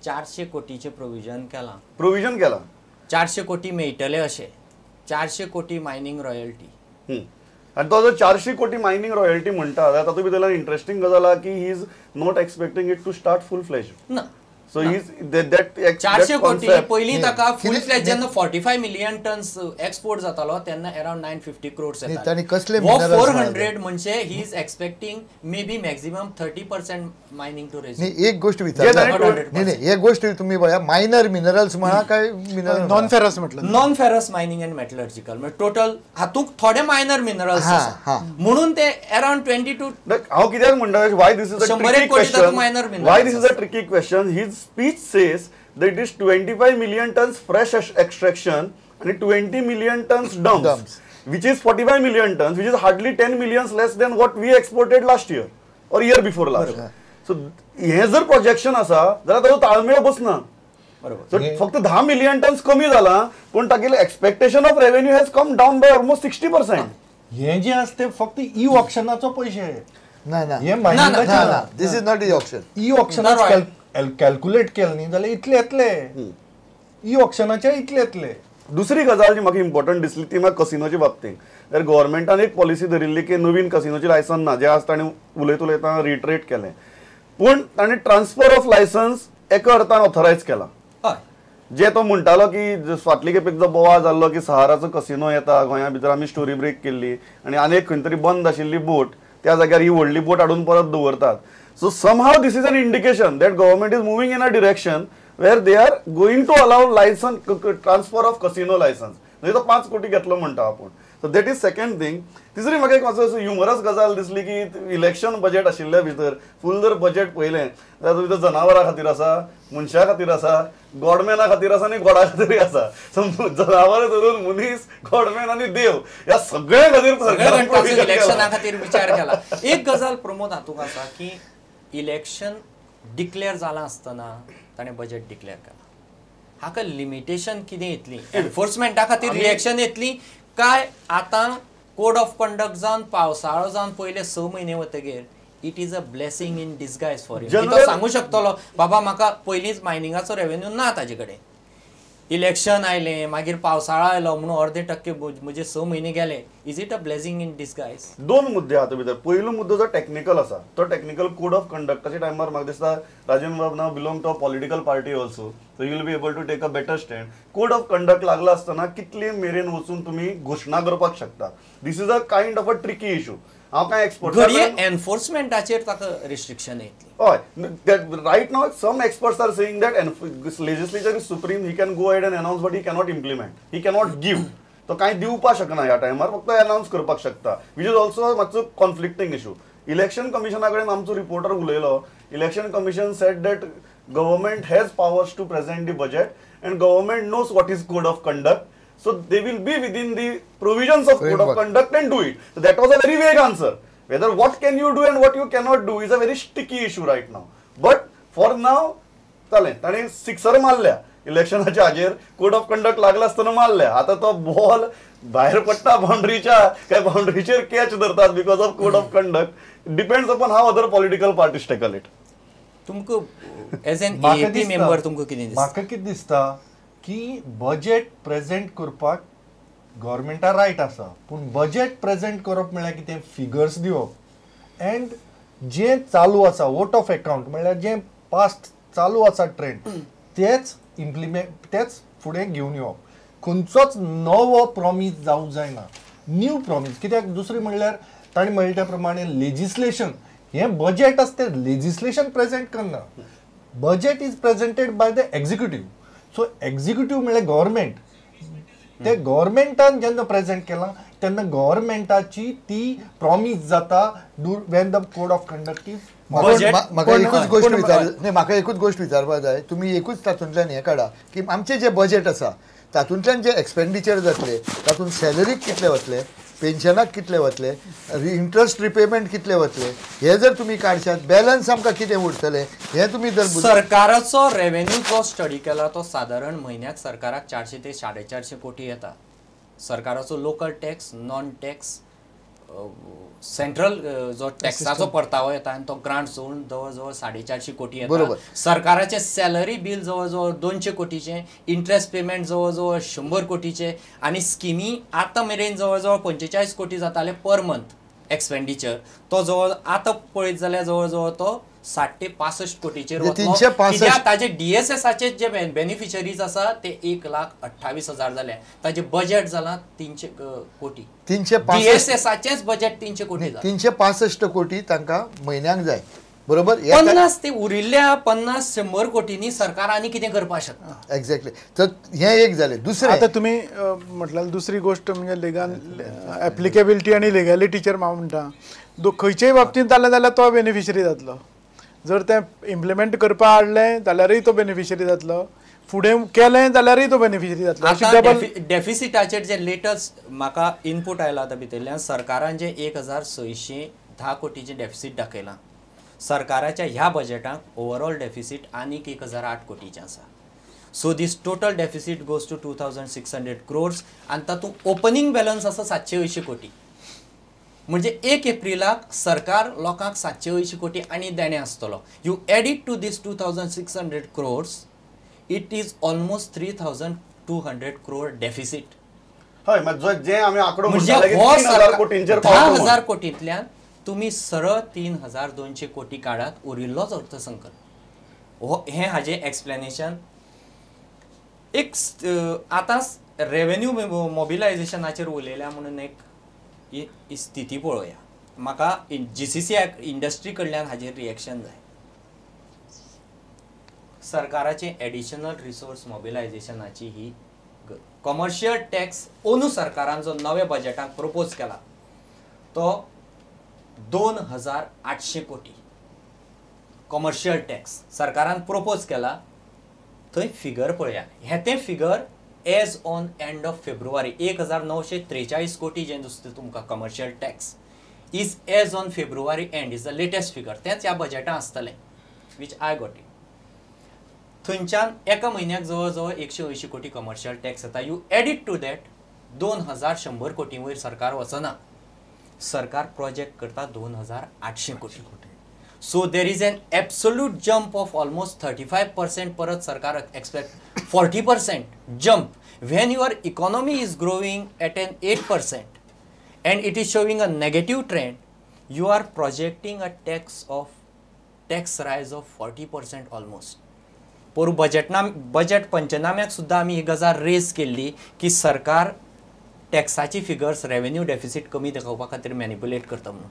400 कोटीचे provision केला 400 कोटी मेळटले अशे 400 कोटी मायनिंग रॉयल्टी आणि तो जर 400 कोटी मायनिंग रॉयल्टी म्हणटा तातूंत भितर इंटरेस्टिंग गजाल आहा की he is not expecting it to start full fledge ना सो ही that 400 कोटी पहिली ताका फुल फ्लेज जेन्ना 45 मिलियन टन्स एक्सपोर्ट जातालो तेन्ना अराउंड 950 crores येता आणि कसले 400 म्हणजे he is expecting may be maximum 30% mining to raise एक गोष्ट विचारता एक गोष्ट तुम्ही बघा मायनर मिनरल्स म्हणा काय मिनरल नॉन फेरस म्हटलं non ferrous mining and metallurgical म्हणजे टोटल हातूंत थोडे मायनर मिनरल्स म्हणून ते अराउंड 22 हांव कित्याक म्हणटा why this is a tricky question his speech says that it is 25 million tons fresh extraction and 20 million tons dumps, which is 45 million tons, which is hardly 10 millions less than what we exported last year or year before last. So हे जर projection आसा जाल्यार ताचो ताळमेळ बसना. So फक्त 10 million tons कमी जाला पण तागेले expectation of revenue has come down by almost 60%. हे जे असते फक्त ई ऑक्शनाचो पैसे ना this is not e auction. ई ऑक्शनाच कॅल्क्युलेट केलं न्ही जाल्यार इतले येतले ई ऑक्शनाचे इतले येतले. दुसरी गजाल जी म्हाका इम्पॉर्टंट दिसली ती म्हाका कसिनोच्या बाबतींत तर गव्हर्मेंटान एक पॉलिसी धरिल्ली की नवीन कसिनोची लायसन्स ना जे आज ताणें उलयता रिट्रेट केलें पूण ताणें ट्रान्सफर ऑफ लायसन्स एका अर्थान ऑथरायज केला. जे तो म्हणटालो की फाटले खेपेक जो बोवाळ जाल्लो की सहाराचो कसिनो येता गोंया भितर आमी स्टोरी ब्रेक केल्ली आनी आनी खंय तरी बंद आशिल्ली बोट त्या जाग्यार ही व्हडली बोट हाडून परत दवरतात. So somehow this is an indication that government is moving in a direction where they are going to allow license transfer of casino license. म्हणजे तो 5 कोटी घेतलो म्हणटा आपण. So that is second thing. तिसरी म्हाका एक मातसो ह्युमरस गजाल दिसली की इलेक्शन बजेट आशिल्ल्या भितर फुल जर बजेट पळयलें जाल्यार भितर जनावरां खातीर आसा मनशां खातीर आसा गॉडमॅना खातीर आसा आनी गोडा खातीर आसा. सो जनावरां धरून मनीस गॉडमॅन आनी देव ह्या सगळ्या खातीर इलेक्शना खातीर विचार केला. एक गजाल प्रमोद हातूंत आसा की इलेक्शन डिक्लेअर जाला आसतना ताणें बजेट डिक्लेअर केला. हाका लिमिटेशन कितें येतली एनफोर्समेंटा खातीर रिएक्शन येतली काय आतां कोड ऑफ कंडक्ट जावन पावसाळो जावन पयले 6 म्हयने वतगीर it is a blessing in disguise for you. तो सांगू शकतलो बाबा म्हाका पयलींच मायनिंगाचो रेव्हेन्यू ना ताजे कडेन इलेक्शन आयलें मागीर पावसाळो आयलो म्हणून अर्दे टक्के म्हजे 6 म्हयने गेले. Is it a blessing in disguise. दोन मुद्दे आहात भितर. पयलो मुद्दो जो टेक्निकल आसा तो टेक्निकल कोड ऑफ कंडक्टाच्या टायमार म्हाका दिसता राजेंद्र बाब नाव belong to a political party also so you will be able to take a better stand. Code of conduct लागला असताना कितले मेरेन वचून तुम्ही घोषणा करपाक शकता. This is a kind of a tricky issue. हांव काय एक्सपर्ट एनफोर्समेंटाचेर ताका रिस्ट्रिक्शन येतली. हय रायट नाव some experts are saying that legislature is supreme he can go ahead and announce but he cannot implement he cannot give. तो कांय दिवपाक शकना ह्या टायमार फक्त अनाउन्स करपाक शकता वीच इज ऑल्सो मातसो कॉन्फ्लिक्टिंग इशू. इलेक्शन कमिशना कडेन आमचो रिपोर्टर उलयलो. Election commission said that government has powers to present the budget and government knows what is code of conduct. So they will be within the provisions of code of conduct and do it. So that was a very vague answer. Whether what can you do and what you cannot do is a very sticky issue right now. But for now, ताणे sixer मारल्या इलेक्शनाच्या हाजेर code of conduct लागला असताना मारल्या. आता तो ball भायर पडटा बाउंड्रीच्या काय बाउंड्रीचेर कॅच धरतात because of code of conduct. Depends upon how other political parties tackle it. तुमकां एज एन एपी मेंबर तुमकां कितें दिसता? म्हाका कितें दिसता की बजेट प्रेजेंट करपाक गव्हर्मेंटा रायट आसा पूण बजेट प्रेजेंट करप म्हळ्यार कितें फिगर्स दिवप अँड जे चालू आसा वोट ऑफ अकाउंट म्हळ्यार जे पास्ट चालू आसा ट्रेंड तेच तेच फुडें घेवन येवप. खंयचोच नवो प्रॉमीस जावंक जायना न्यू प्रॉमीस. कित्याक दुसरी म्हणल्यार ताणें म्हणले त्या प्रमाणे लेजिस्लेशन हें बजेट आसा तें लेजिस्लेशन प्रेजेंट करना. Budget is presented by the executive. So executive म्हणल्यार गव्हर्मेंट ते गव्हर्मेंटान जेन्ना प्रेजेंट केला तेन्ना गव्हर्मेंटाची ती प्रॉमीस जाता Wien the code of conduct is. म्हाका एकूच गोष्ट विचारपाक जाय. तुमी एकूच तातूंतल्यान हें काडा की आमचें जें बजेट आसा तातूंतल्यान जे एक्सपेंडिचर जातले तातूंत सॅलरीक कितले वतले पेन्शनाक कितले वतले इंट्रस्ट रिपेमेंट कितले वतले हे जर तुम्ही काडशात बॅलन्स आमकां कितें उरतले हे तुम्ही जर. सरकाराचो रेव्हेन्यू जो स्टडी केला तो साधारण म्हयन्याक सरकाराक 400 ते 450 कोटी येता. सरकाराचो local tax non tax central जो टॅक्साचो परतावो येता आनी तो ग्रांट जोडून जवळ जवळ 450 कोटी येता. बरोबर. सरकाराचे सॅलरी बील जवळ जवळ 200 कोटीचे, इंटरेस्ट पेमेंट जवळ जवळ 100 कोटीचे आणि स्किमी आतां मेरेन जवळ जवळ 45 कोटी जाताले पर मंथ एक्सपेंडिचर. तो जवळ आतां पळयत जाल्यार जवळ जवळ तो 60 ते 65 कोटीचेर वतलो. 365 कित्याक ताजे DSSचे जे बेनिफिशरीज आसा ते 1,28,000 जाले. ताजे बजेट जाला 300 कोटी. 365 DSSचेच बजेट 300 कोटी जाला. 365 कोटी तांकां म्हयन्याक जाय. बरोबर. 50 ते उरिल्ल्या 50-100 कोटींनी सरकार आनी कितें करपाक शकता. एक्झॅक्टली. तर हे एक जालें. दुसरें आता तुम्ही म्हटल्यार दुसरी गोष्ट म्हणजे लिगल एप्लिकेबिलिटी आणि लिगॅलिटीचेर हांव म्हणटा खंयच्याय बाबतींत जालें जाल्यार तो बेनिफिशरी जातलो. जर ते इम्प्लिमेंट करपा हाडलें जाल्यारूय तो बेनिफिशरी जातलो, फुडें केलें जाल्यारूय तो बेनिफिशरी जातलो. आतां डेफिसिटाचेर जे लेटस्ट म्हाका इनपूट आयला आतां भितरल्यान सरकारान जे 1,610 कोटीचें डेफिसीट दाखयलां. सरकाराच्या ह्या बजेटाक ओवरऑल डेफिसीट आनीक 1,008 कोटीचें आसा. So this total deficit goes to 2,600 crores आनी तातूंत ओपनिंग बॅलन्स आसा 780 कोटी. म्हणजे 1 एप्रिलाक सरकार लोकांक 780 कोटी आनी देणे आसतलो. You add it to this 2,600 crores, it is almost 3,200 crore deficit. हय, जे आमी आंकडो म्हणजे म्हणटाले की 3,000 कोटींचेर पावतो. 10,000 कोटींतल्यान तुम्ही सरळ 3,200 कोटी काढात उरिल्लोच अर्थसंकल्प. हे हाजे एक्सप्लेनेशन. एक आतां रेव्हेन्यू मोबिलायझेशनाचेर उलयल्या म्हणून एक स्थिती पळोवया. म्हाका GCC इंडस्ट्री कडल्यान हाजेर रिएक्शन जाय. सरकाराचे एडिशनल रिसोर्स मोबिलायझेशनाची ही कमर्शियल टॅक्स अंदू सरकारान जो नव्या बजेटाक प्रपोज केला तो 2,800 कोटी कमर्शियल टॅक्स सरकारान प्रपोज केला. थंय फिगर पळया. हे ते figure as on end of फेब्रुवारी 1,943 कोटी जें दिसता तुमकां commercial tax is as on फेब्रुवारी end is the latest figure. तेंच ह्या बजेटान आसतलें वीच आय गॉट इट. थंयच्यान एका म्हयन्याक जवळ जवळ 180 कोटी कमर्शियल टॅक्स येता. You add it to that 2,100 कोटी वयर सरकार वचना. सरकार प्रोजेक्ट करता 2,800 कोटी. So there is an absolute jump of almost 35%. परत सरकार expect 40% jump. When your economy is growing at an 8% and it is showing a negative trend, you are projecting a tax rise of 40% almost. पर budget पंचनाम्याक सुद्दां आमी ही गजाल raise केल्ली की सरकार टॅक्साची फिगर्स रेव्हेन्यू डेफिसीट कमी दाखोवपा खातीर मॅनिपुलेट करता म्हणून.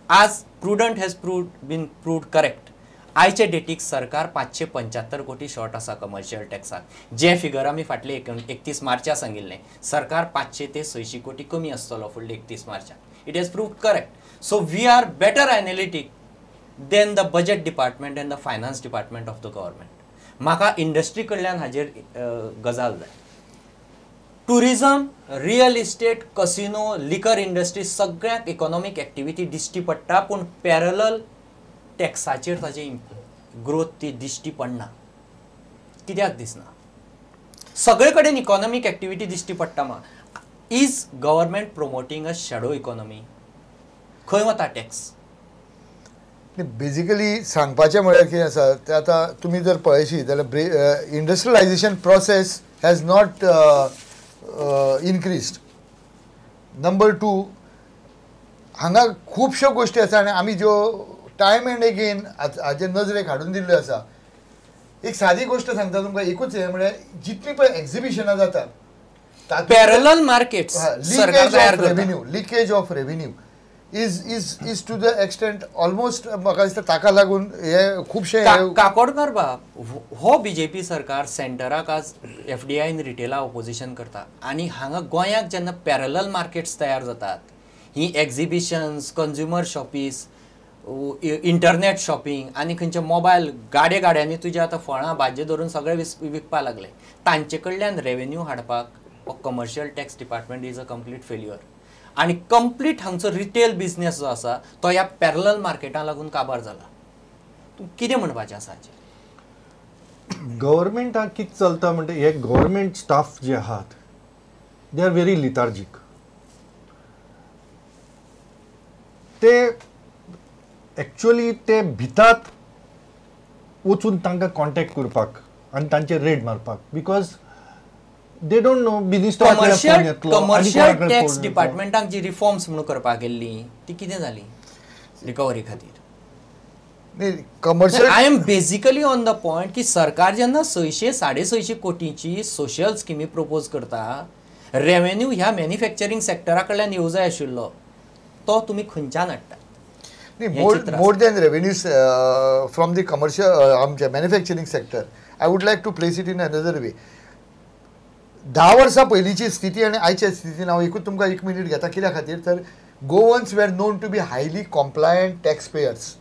आज prudent has been proved correct. आयचे डेटीक सरकार 575 कोटी शॉर्ट आसा कमर्शियल टॅक्साक. जे फिगर आमी फाटले 31 मार्चाक सांगिल्लें सरकार 500 ते 600 कोटी कमी आसतलो फुडले 31 मार्चाक. It has proved correct. So we are better analytic than the budget department and the finance department of the government. म्हाका इंडस्ट्री कडल्यान हाजेर गजाल जाय. Tourism, real estate, casino, liquor industry सगळ्यांक इकॉनॉमीक एक्टिविटी दिश्टी पडटा पूण पॅरलल टॅक्साचेर ताजी ग्रोथ ती दिश्टी पडना. कित्याक दिसना? सगळे कडेन इकॉनॉमीक एक्टिविटी दिश्टी पडटा. Is government promoting a shadow economy? खंय वता टॅक्स? बेजिकली सांगपाचें म्हळ्यार कितें आसा तें आतां तुमी जर पळयशी जाल्यार industrialisation process has not increased. Number 2 हांगा खुबश्यो गोश्टी आसा आनी आमी ज्यो टायम एंड अगेन हाजे नजरेक हाडून दिल्ल्यो आसा. एक सादी गोश्ट सांगता तुमकां. एकूच हे म्हळ्यार जितली पळय एक्झिबिशनां जातात parallel markets leakage of revenue is to the extent almost म्हाका दिसता ताका लागून हे खुबशे काकोडकर बाब हो बीजेपी सरकार सेंटराक आज FDI इन रिटेला ऑपोजिशन करता आनी हांगा गोंयाक जेन्ना पॅरलल मार्केट्स तयार जातात ही exhibitions, consumer shops, internet shopping आनी खंयचे मोबायल गाड्यांनी तुजे आतां फळां भाज्यो धरून सगळे विकपाक लागले. तांचे कडल्यान रेव्हेन्यू हाडपाक commercial tax department is a complete failure. आणि कंप्लीट हांगचो रिटेल बिझनेस जो आसा तो ह्या पॅरलल मार्केटां लागून काबार जाला. तूं कितें म्हणपाचें आसा हाचेर? गव्हर्मेंटाक कितें चलता म्हणटा हे गव्हर्मेंट स्टाफ जे आहात दे आर व्हेरी लिथार्जीक. ते एक्चुअली ते भितात वचून तांकां कॉन्टॅक्ट करपाक आनी तांचे रेड मारपाक because they don't know business commercial tax डिपार्टमेंटाक जी रिफॉर्म्स म्हणून करपाक गेल्ली ती कितें जाली रिकवरी खातीर commercial I am basically on the point की सरकार जेन्ना 600-650 कोटीची सोशल स्किमी प्रपोज करता रेव्हेन्यू ह्या मॅन्युफॅक्चरींग सेक्टरा कडल्यान येवं जाय आशिल्लो तो तुमी खंयच्यान हाडटा more than revenues from the commercial manufacturing sector, I would like to place it in another way. 10 वर्सां पयलींची स्थिती आनी आयच्या स्थितीन हांव एकूच तुमकां 1 मिनीट घेता कित्या खातीर तर Goans were known to be highly compliant tax payers.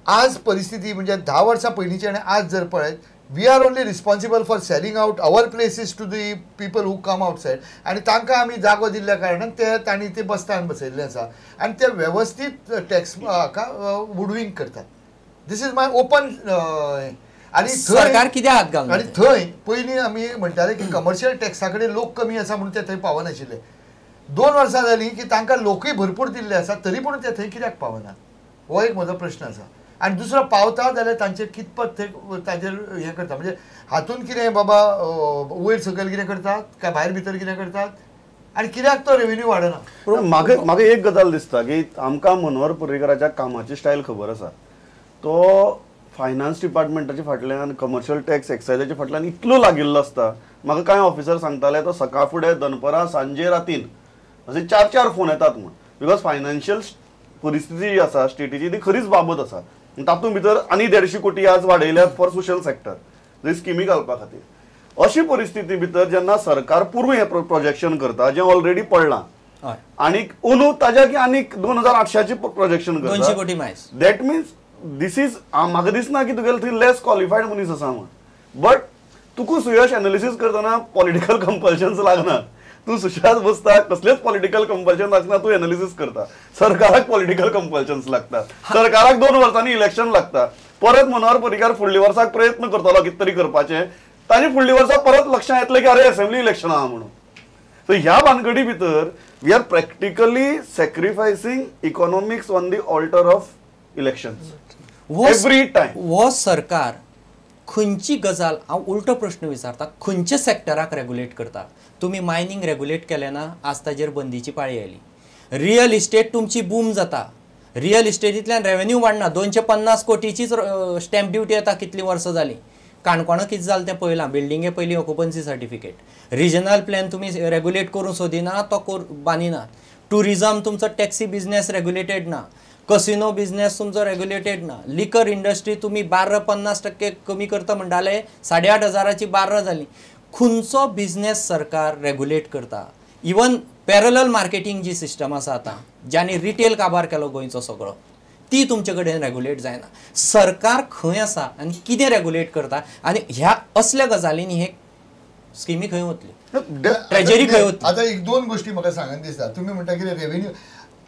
आज परिस्थिती म्हणजे 10 वर्सां पयलींची आनी आज जर पळयत we are only responsible for selling out our places to the people who come outside आनी तांकां आमी जागो दिल्ल्या कारणान ते तांणी ते बसतान बसयल्ले आसा आनी ते वेवस्थीत टॅक्स हाका वुडविंग करतात. दीस इज माय ओपन आनी सरकार कित्याक हात घालना आनी थंय पयलीं आमी म्हणटाले की कमर्शियल टॅक्सा कडेन लोक कमी आसा म्हणून ते थंय पावनाशिल्ले. 2 वर्सां जालीं की तांकां लोकूय भरपूर दिल्ले आसा तरी पूण ते थंय कित्याक पावना हो एक म्हजो प्रश्न आसा. आनी दुसरो पावता जाल्यार तांचे कितपत ताजेर हें करता म्हणजे हातून कितें बाबा वयर सकयल कितें करतात काय भायर भितर कितें करतात आनी कित्याक तो रेव्हेन्यू वाडना. पूण म्हाका एक गजाल दिसता की आमकां मनोहर पर्रीकराच्या कामाची स्टायल खबर आसा. तो फायनान्स डिपार्टमेंटाच्या फाटल्यान कमर्शियल टॅक्स एक्सायजाच्या फाटल्यान इतलो लागिल्लो आसता. म्हाका कांय ऑफिसर सांगताले तो सकाळ फुडें दनपरां सांजे रातीन अशे 4 फोन येतात म्हूण बिकॉज फायनान्शियल परिस्थिती जी आसा स्टेटीची ती खरीच बाबत आसा. तातूंत भितर आनी 150 कोटी आज वाडयल्यात फॉर सोशल सेक्टर स्किमी घालपा खातीर. अशी परिस्थिती भितर जेन्ना सरकार पूर्व हें प्रोजेक्शन करता जें ऑलरेडी पडलां आनीक अंदू ताज्या की आनीक 2800ची प्रोजेक्शन करता 200 कोटी minus that means this is म्हाका दिसना की तुगेले थंय लेस क्वॉलिफायड मनीस आसा म्हण. बट तुका सुयश एनालिसीस करतना पॉलिटिकल कंपल्शन्स लागना. तू सुशांत बसता कसलेच पॉलिटिकल कंपल्शन लागना तू एनालिसीस करता. सरकाराक पॉलिटिकल कंपल्शन्स लागतात. सरकाराक 2 वर्सांनी इलेक्शन लागता. परत मनोहर पर्रीकार फुडल्या वर्साक प्रयत्न करतलो कितें तरी करपाचें तांणी फुडल्या वर्सा परत लक्षांत येतलें की अरे असेंब्ली इलेक्शन आहा म्हणून. सो ह्या भानगडी भितर we are practically sacrificing economics on the altar of elections every time. हो सरकार खंयची गजाल हांव उलटो प्रश्न विचारता खंयच्या सेक्टराक रेग्युलेट करता. तुम्ही मायनिंग रेग्युलेट केलें ना आज ताजेर बंदीची पाळी आयली. रियल इस्टेट तुमची बूम जाता. रियल इस्टेटींतल्यान रेव्हेन्यू वाडना. 250 कोटीचीच स्टॅम्प ड्युटी येता कितलीं वर्सां जालीं. काणकोणां कितें जालें तें पळयलां. बिल्डिंगे पयलीं ऑक्युपन्सी सर्टिफिकेट. रिजनल प्लॅन तुमी रेग्युलेट करूं सोदिना तो बांदिना. टुरिजम तुमचो टॅक्सी बिझनेस रेग्युलेटेड ना. कसिनो बिझनेस तुमचो रेग्युलेटेड ना. लिकर इंडस्ट्री तुमी बार्र 50% कमी करता म्हणटाले 8,500ची बार्र जाली. खंयचो बिझनेस सरकार रेग्युलेट करता. इवन पॅरलल मार्केटिंग जी सिस्टम आसा आतां ज्याने रिटेल काबार केलो गोंयचो सगळो ती तुमचे कडेन रेग्युलेट जायना. सरकार खंय आसा आनी कितें रेग्युलेट करता आनी ह्या असल्या गजालींनी हे स्किमी खंय वतली ट्रेजरी खंय वतली. आतां 1-2 गोश्टी म्हाका सांगन दिसता. तुमी म्हणटा की रेव्हेन्यू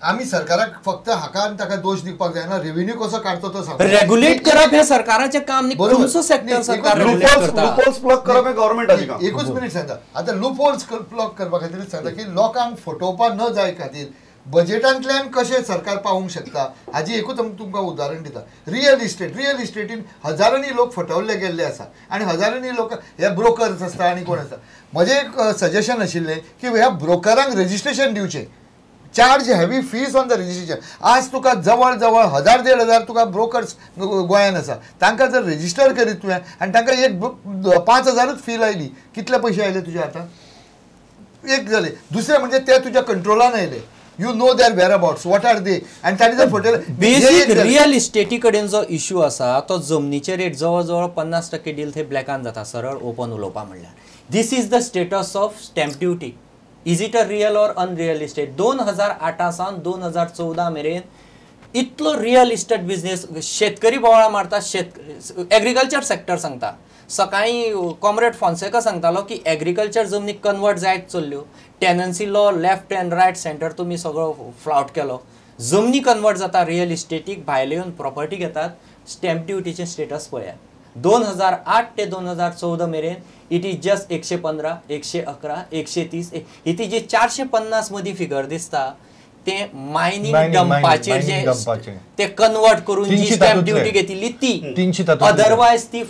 आमी सरकाराक फक्त हाका आनी ताका दोश दिवपाक जायना. रेव्हेन्यू कसो काडचो तो सांगता. रेग्युलेट करप हे सरकाराचें काम न्ही. खंयचो सेक्टर सरकार रेग्युलेट करता. लूपहोल्स प्लग करप हे गव्हर्नमेंटाचें काम. एकूच मिनीट सांगता. आतां लूपहोल्स प्लग करपा खातीर सांगता की लोकांक फटोवपा न जाय खातीर बजेटांतल्यान कशें सरकार पावूंक शकता हाजी एकूच तुमकां उदाहरण दिता. रियल इस्टेटीन हजारांनी लोक फटवले गेल्ले आसा आनी हजारांनी लोक हे ब्रोकर्स आसता आनी कोण आसता. म्हजें एक सजेशन आशिल्लें की ह्या ब्रोकरांक रजिस्ट्रेशन दिवचें. Charge heavy fees on the registration. आज तुका जवळ 1,000-1,500 तुका ब्रोकर्स गोंयांत आसा. तांकां जर रजिस्टर करीत तुवें आनी तांकां एक 5,000च फी लायली कितले पयशे आयले तुजे आतां एक जाले. दुसरें म्हणजे ते तुज्या कंट्रोलान आयले. You know their whereabouts what are they आनी तांणी जर फटयले. बेसीक रियल इस्टेटी कडेन जो इश्यू आसा तो जमनीचे रेट जवळ जवळ 50% डील थंय ब्लॅकान जाता. सरळ ओपन उलोवपा म्हणल्यार this is the status of stamp duty. Is it a real or unreal estate. 2008 सावन 2014 मेरेन इतलो रियल इस्टेट बिझनेस शेतकरी बोवाळा मारता. एग्रीकल्चर सेक्टर सांगता. सकाळीं कॉम्रेड फॉन्सेका सांगतालो की एग्रीकल्चर जमनी कन्वर्ट जायत चल्ल्यो. Tenancy law left and right centre तुमी सगळो फ्लावट केलो. जमनी कन्वर्ट जाता रियल इस्टेटीक भायले येवन प्रॉपर्टी घेतात. स्टॅम्प ड्युटीचें स्टेटस पळयात. 2008 ते 2014 मेरेन इट इज जस्ट 115, 111, 130 ही ती जी 450 मदीं फिगर दिसता ते मायनिंग Mining, डंपाचेर mining जे dump-पाचेर. ते कन्वर्ट करून जी तीनशे स्टॅम्प तातूंतले. ड्युटी घेतली ती तीनशे तातूंतले. अदरवायज ती